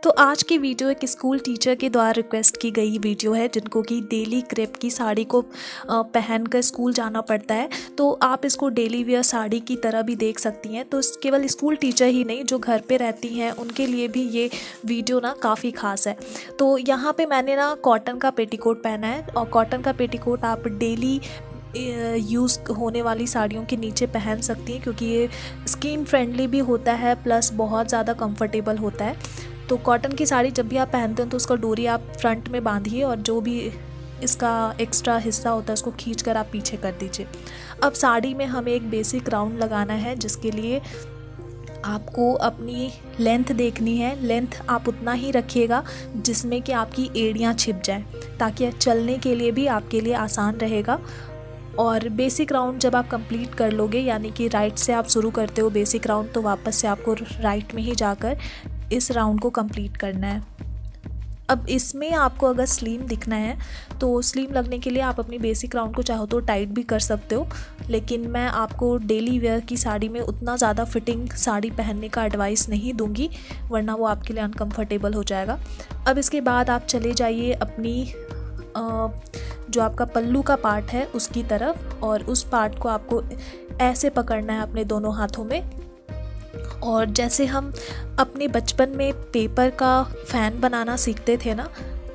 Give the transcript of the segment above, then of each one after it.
तो आज की वीडियो एक स्कूल टीचर के द्वारा रिक्वेस्ट की गई वीडियो है, जिनको कि डेली क्रेप की साड़ी को पहनकर स्कूल जाना पड़ता है। तो आप इसको डेली वेयर साड़ी की तरह भी देख सकती हैं। तो केवल स्कूल टीचर ही नहीं, जो घर पे रहती हैं उनके लिए भी ये वीडियो ना काफ़ी ख़ास है। तो यहाँ पे मैंने ना कॉटन का पेटीकोट पहना है, और कॉटन का पेटीकोट आप डेली यूज़ होने वाली साड़ियों के नीचे पहन सकती हैं, क्योंकि ये स्किन फ्रेंडली भी होता है प्लस बहुत ज़्यादा कंफर्टेबल होता है। तो कॉटन की साड़ी जब भी आप पहनते हैं तो उसका डोरी आप फ्रंट में बांधिए, और जो भी इसका एक्स्ट्रा हिस्सा होता है उसको खींच कर आप पीछे कर दीजिए। अब साड़ी में हमें एक बेसिक राउंड लगाना है, जिसके लिए आपको अपनी लेंथ देखनी है। लेंथ आप उतना ही रखिएगा जिसमें कि आपकी एड़ियाँ छिप जाएं, ताकि चलने के लिए भी आपके लिए आसान रहेगा। और बेसिक राउंड जब आप कंप्लीट कर लोगे, यानी कि राइट से आप शुरू करते हो बेसिक राउंड, तो वापस से आपको राइट में ही जाकर इस राउंड को कंप्लीट करना है। अब इसमें आपको अगर स्लीम दिखना है तो स्लीम लगने के लिए आप अपनी बेसिक राउंड को चाहो तो टाइट भी कर सकते हो, लेकिन मैं आपको डेली वेयर की साड़ी में उतना ज़्यादा फिटिंग साड़ी पहनने का एडवाइस नहीं दूंगी, वरना वो आपके लिए अनकंफर्टेबल हो जाएगा। अब इसके बाद आप चले जाइए अपनी जो आपका पल्लू का पार्ट है उसकी तरफ, और उस पार्ट को आपको ऐसे पकड़ना है अपने दोनों हाथों में। और जैसे हम अपने बचपन में पेपर का फ़ैन बनाना सीखते थे ना,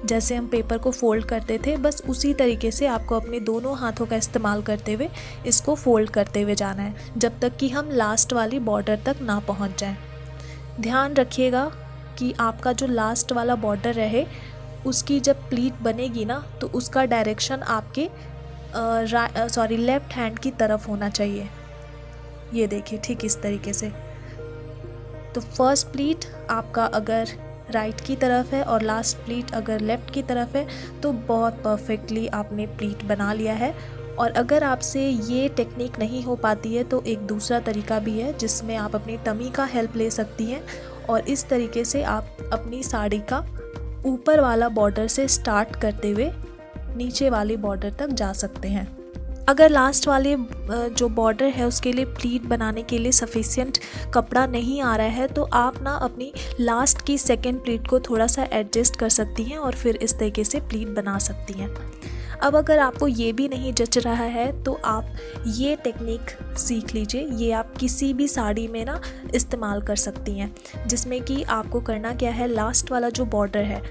जैसे हम पेपर को फ़ोल्ड करते थे, बस उसी तरीके से आपको अपने दोनों हाथों का इस्तेमाल करते हुए इसको फ़ोल्ड करते हुए जाना है, जब तक कि हम लास्ट वाली बॉर्डर तक ना पहुंच जाएं। ध्यान रखिएगा कि आपका जो लास्ट वाला बॉर्डर रहे, उसकी जब प्लीट बनेगी ना, तो उसका डायरेक्शन आपके लेफ़्ट हैंड की तरफ होना चाहिए। ये देखिए, ठीक इस तरीके से। तो फर्स्ट प्लीट आपका अगर राइट की तरफ है और लास्ट प्लीट अगर लेफ़्ट की तरफ है, तो बहुत परफेक्टली आपने प्लीट बना लिया है। और अगर आपसे ये टेक्निक नहीं हो पाती है तो एक दूसरा तरीका भी है, जिसमें आप अपनी टमी का हेल्प ले सकती हैं, और इस तरीके से आप अपनी साड़ी का ऊपर वाला बॉर्डर से स्टार्ट करते हुए नीचे वाले बॉर्डर तक जा सकते हैं। अगर लास्ट वाले जो बॉर्डर है उसके लिए प्लीट बनाने के लिए सफिशिएंट कपड़ा नहीं आ रहा है, तो आप ना अपनी लास्ट की सेकंड प्लीट को थोड़ा सा एडजस्ट कर सकती हैं, और फिर इस तरीके से प्लीट बना सकती हैं। अब अगर आपको ये भी नहीं जच रहा है तो आप ये टेक्निक सीख लीजिए। ये आप किसी भी साड़ी में ना इस्तेमाल कर सकती हैं, जिसमें कि आपको करना क्या है, लास्ट वाला जो बॉर्डर है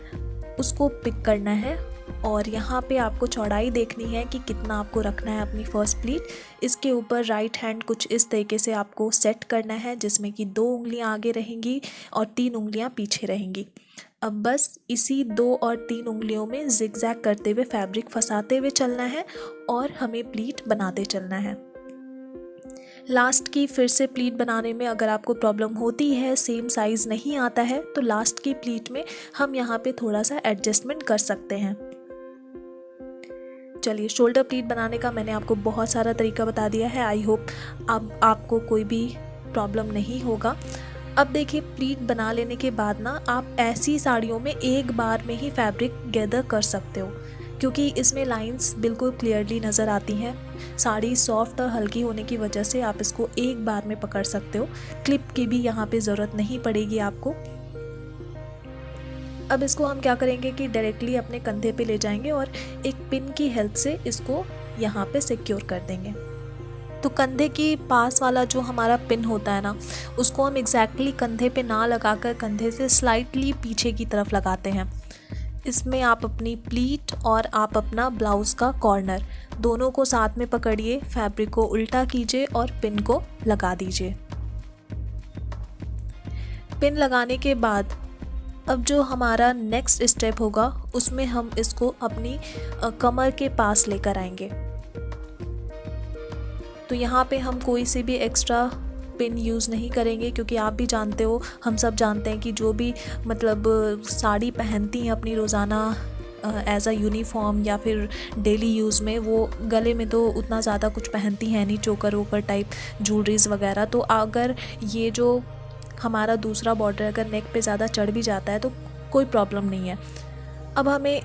उसको पिक करना है, और यहाँ पे आपको चौड़ाई देखनी है कि कितना आपको रखना है अपनी फर्स्ट प्लीट। इसके ऊपर राइट हैंड कुछ इस तरीके से आपको सेट करना है, जिसमें कि 2 उंगलियाँ आगे रहेंगी और 3 उंगलियाँ पीछे रहेंगी। अब बस इसी 2 और 3 उंगलियों में जिगजैग करते हुए फैब्रिक फंसाते हुए चलना है, और हमें प्लीट बनाते चलना है। लास्ट की फिर से प्लीट बनाने में अगर आपको प्रॉब्लम होती है, सेम साइज़ नहीं आता है, तो लास्ट की प्लीट में हम यहाँ पे थोड़ा सा एडजस्टमेंट कर सकते हैं। चलिए, शोल्डर प्लीट बनाने का मैंने आपको बहुत सारा तरीका बता दिया है। आई होप अब आपको कोई भी प्रॉब्लम नहीं होगा। अब देखिए, प्लीट बना लेने के बाद ना आप ऐसी साड़ियों में एक बार में ही फैब्रिक गैदर कर सकते हो, क्योंकि इसमें लाइंस बिल्कुल क्लियरली नज़र आती हैं। साड़ी सॉफ्ट और हल्की होने की वजह से आप इसको एक बार में पकड़ सकते हो। क्लिप की भी यहाँ पे ज़रूरत नहीं पड़ेगी आपको। अब इसको हम क्या करेंगे कि डायरेक्टली अपने कंधे पे ले जाएंगे और एक पिन की हेल्प से इसको यहाँ पे सिक्योर कर देंगे। तो कंधे के पास वाला जो हमारा पिन होता है ना, उसको हम एग्जैक्टली कंधे पे ना लगाकर कंधे से स्लाइटली पीछे की तरफ लगाते हैं। इसमें आप अपनी प्लीट और आप अपना ब्लाउज़ का कॉर्नर दोनों को साथ में पकड़िए, फैब्रिक को उल्टा कीजिए और पिन को लगा दीजिए। पिन लगाने के बाद अब जो हमारा नेक्स्ट स्टेप होगा, उसमें हम इसको अपनी कमर के पास लेकर आएंगे। तो यहाँ पे हम कोई से भी एक्स्ट्रा पिन यूज़ नहीं करेंगे, क्योंकि आप भी जानते हो, हम सब जानते हैं कि जो भी मतलब साड़ी पहनती हैं अपनी रोज़ाना एज अ यूनिफॉर्म या फिर डेली यूज़ में, वो गले में तो उतना ज़्यादा कुछ पहनती हैं नहीं, चोकर वोकर टाइप ज्वेलरीज वगैरह। तो अगर ये जो हमारा दूसरा बॉर्डर अगर नेक पे ज़्यादा चढ़ भी जाता है तो कोई प्रॉब्लम नहीं है। अब हमें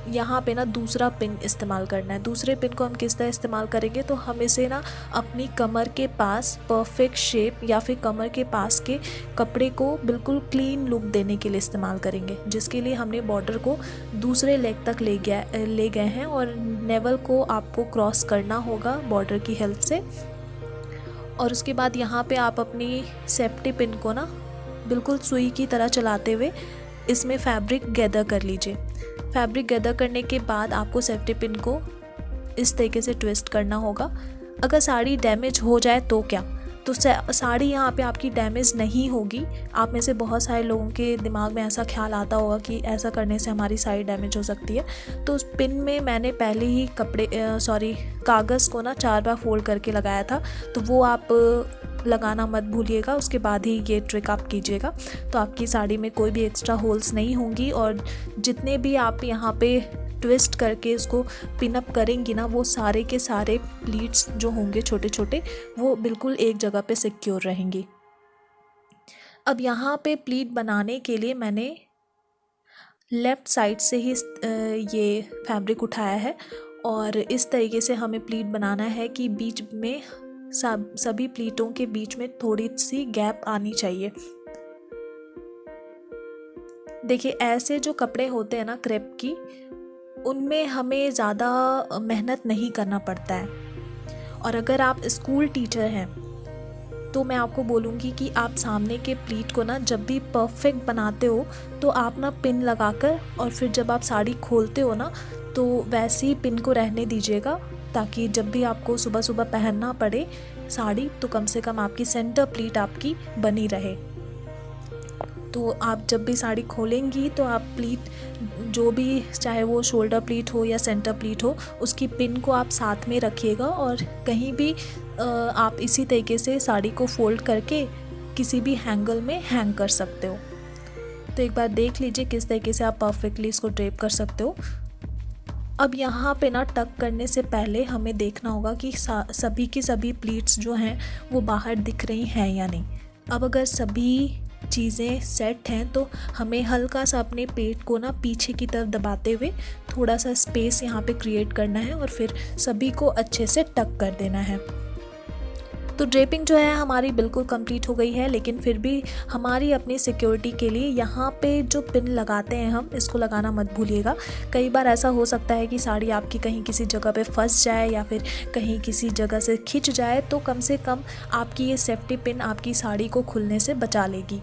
यहाँ पे ना दूसरा पिन इस्तेमाल करना है। दूसरे पिन को हम किस तरह इस्तेमाल करेंगे, तो हम इसे ना अपनी कमर के पास परफेक्ट शेप या फिर कमर के पास के कपड़े को बिल्कुल क्लीन लुक देने के लिए इस्तेमाल करेंगे, जिसके लिए हमने बॉर्डर को दूसरे लेग तक ले गए हैं और नेवल को आपको क्रॉस करना होगा बॉर्डर की हेल्प से। और उसके बाद यहाँ पे आप अपनी सेफ्टी पिन को ना बिल्कुल सुई की तरह चलाते हुए इसमें फैब्रिक गैदर कर लीजिए। फैब्रिक गैदर करने के बाद आपको सेफ्टी पिन को इस तरीके से ट्विस्ट करना होगा। अगर साड़ी डैमेज हो जाए तो क्या, तो साड़ी यहाँ पे आपकी डैमेज नहीं होगी। आप में से बहुत सारे लोगों के दिमाग में ऐसा ख्याल आता होगा कि ऐसा करने से हमारी साड़ी डैमेज हो सकती है। तो उस पिन में मैंने पहले ही कागज़ को ना 4 बार फोल्ड करके लगाया था, तो वो आप लगाना मत भूलिएगा। उसके बाद ही ये ट्रिक आप कीजिएगा, तो आपकी साड़ी में कोई भी एक्स्ट्रा होल्स नहीं होंगी और जितने भी आप यहाँ पे ट्विस्ट करके इसको पिन अप करेंगी ना, वो सारे के सारे प्लीट्स जो होंगे छोटे छोटे, वो बिल्कुल एक जगह पे सिक्योर रहेंगी। अब यहाँ पे प्लीट बनाने के लिए मैंने लेफ़्ट साइड से ही ये फैब्रिक उठाया है और इस तरीके से हमें प्लीट बनाना है कि बीच में सभी प्लीटों के बीच में थोड़ी सी गैप आनी चाहिए। देखिए, ऐसे जो कपड़े होते हैं ना क्रेप की, उनमें हमें ज़्यादा मेहनत नहीं करना पड़ता है। और अगर आप स्कूल टीचर हैं तो मैं आपको बोलूँगी कि आप सामने के प्लीट को ना जब भी परफेक्ट बनाते हो तो आप ना पिन लगाकर और फिर जब आप साड़ी खोलते हो ना, तो वैसे ही पिन को रहने दीजिएगा, ताकि जब भी आपको सुबह सुबह पहनना पड़े साड़ी तो कम से कम आपकी सेंटर प्लीट आपकी बनी रहे। तो आप जब भी साड़ी खोलेंगी तो आप प्लीट जो भी, चाहे वो शोल्डर प्लीट हो या सेंटर प्लीट हो, उसकी पिन को आप साथ में रखिएगा और कहीं भी आप इसी तरीके से साड़ी को फोल्ड करके किसी भी हैंगल में हैंग कर सकते हो। तो एक बार देख लीजिए किस तरीके से आप परफेक्टली इसको ड्रेप कर सकते हो। अब यहाँ पे ना टक करने से पहले हमें देखना होगा कि सभी की सभी प्लीट्स जो हैं वो बाहर दिख रही हैं या नहीं। अब अगर सभी चीज़ें सेट हैं तो हमें हल्का सा अपने पेट को ना पीछे की तरफ दबाते हुए थोड़ा सा स्पेस यहाँ पे क्रिएट करना है और फिर सभी को अच्छे से टक कर देना है। तो ड्रेपिंग जो है हमारी बिल्कुल कंप्लीट हो गई है, लेकिन फिर भी हमारी अपनी सिक्योरिटी के लिए यहाँ पे जो पिन लगाते हैं हम, इसको लगाना मत भूलिएगा। कई बार ऐसा हो सकता है कि साड़ी आपकी कहीं किसी जगह पे फंस जाए या फिर कहीं किसी जगह से खिंच जाए, तो कम से कम आपकी ये सेफ्टी पिन आपकी साड़ी को खुलने से बचा लेगी।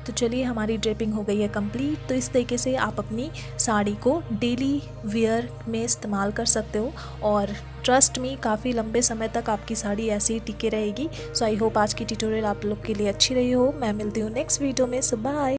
तो चलिए, हमारी ड्रेपिंग हो गई है कंप्लीट। तो इस तरीके से आप अपनी साड़ी को डेली वेयर में इस्तेमाल कर सकते हो और ट्रस्ट मी, काफ़ी लंबे समय तक आपकी साड़ी ऐसे ही टिके रहेगी। सो आई होप आज की ट्यूटोरियल आप लोग के लिए अच्छी रही हो। मैं मिलती हूँ नेक्स्ट वीडियो में। सो बाय।